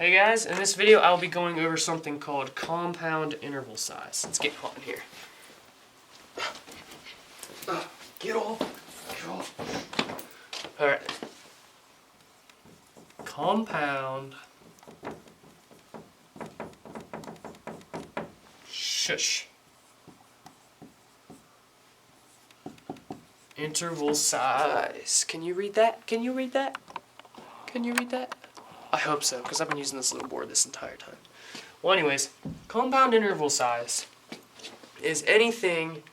Hey guys, in this video I'll be going over something called compound interval size. Let's get hot in here. Get off. Alright. Compound. Shush. Interval size. Can you read that? Can you read that? Can you read that? I hope so, because I've been using this little board this entire time. Well, anyways, compound interval size is anything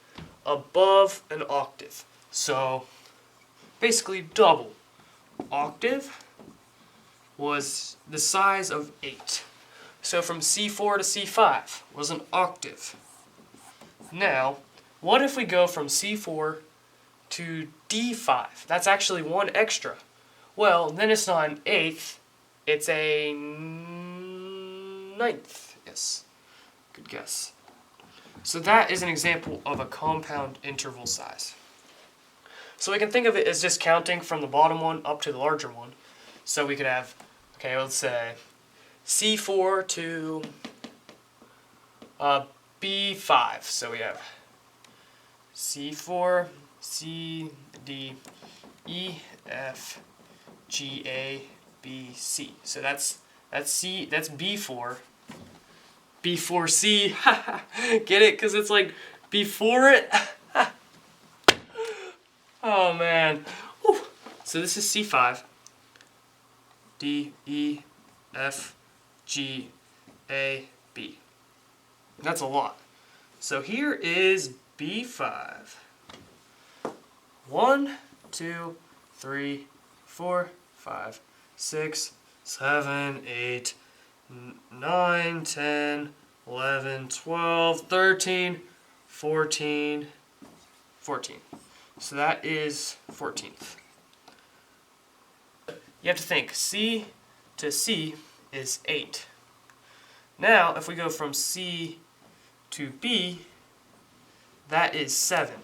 above an octave. So, basically double. Octave was the size of 8. So from C4 to C5 was an octave. Now, what if we go from C4 to D5? That's actually one extra. Well, then it's not an eighth, it's a ninth. Yes, good guess. So that is an example of a compound interval size. So we can think of it as just counting from the bottom one up to the larger one. So we could have, okay, let's say C4 to B5. So we have C4, C, D, E, F, G, A, B, C. So that's C, that's B4. B4C. Get it? Because it's like before it. Oh man. Whew. So this is C5. D, E, F, G, A, B. That's a lot. So here is B5. 1, 2, 3, 4, 5, 6, 7, 8, 9, 10, 11, 12, 13, 14, 14. So that is 14th. You have to think, C to C is 8. Now, if we go from C to B, that is 7.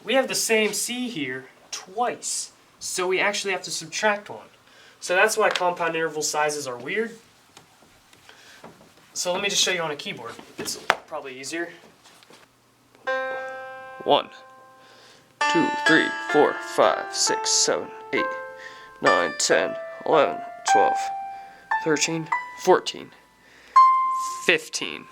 We have the same C here twice, so we actually have to subtract 1. So that's why compound interval sizes are weird. So let me just show you on a keyboard. It's probably easier. 1, 2, 3, 4, 5, 6, 7, 8, 9, 10, 11, 12, 13, 14, 15.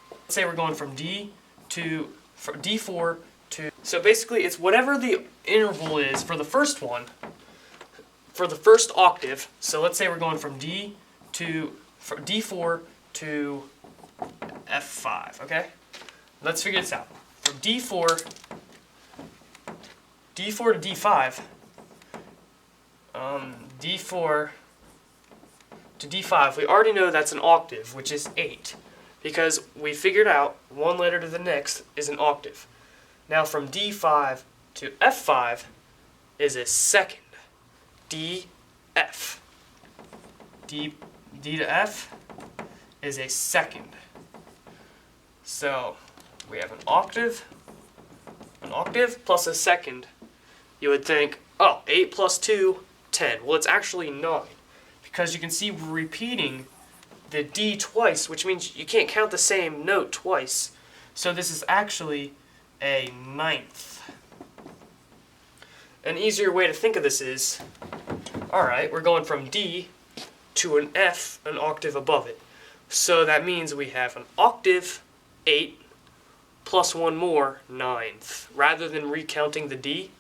Let's say we're going from D4 to, so basically it's whatever the interval is for the first one, for the first octave. So let's say we're going from D4 to F5, okay? Let's figure this out. From D4 to D5, D4 to D5, we already know that's an octave, which is 8, because we figured out one letter to the next is an octave. Now from D5 to F5 is a second. DF. D to F is a second. So we have an octave plus a second. You would think, oh, 8 plus 2, 10. Well, it's actually 9, because you can see we're repeating the D twice, which means you can't count the same note twice. So this is actually a ninth. An easier way to think of this is, alright, we're going from D to an F, an octave above it. So that means we have an octave, 8, plus one more, ninth. Rather than recounting the D,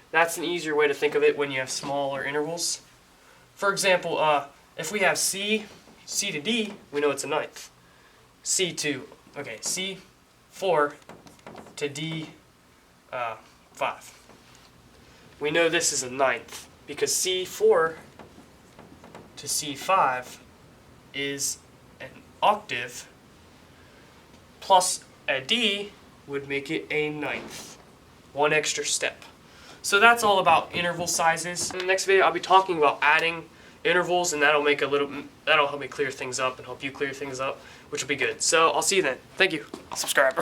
that's an easier way to think of it when you have smaller intervals. For example, if we have C to D, we know it's a ninth. C4 to D5. We know this is a ninth, because C4 to C5 is an octave, plus a D would make it a ninth. One extra step. So that's all about interval sizes. In the next video, I'll be talking about adding intervals, and that'll help me clear things up and help you clear things up, which will be good. So I'll see you then. Thank you. I'll subscribe.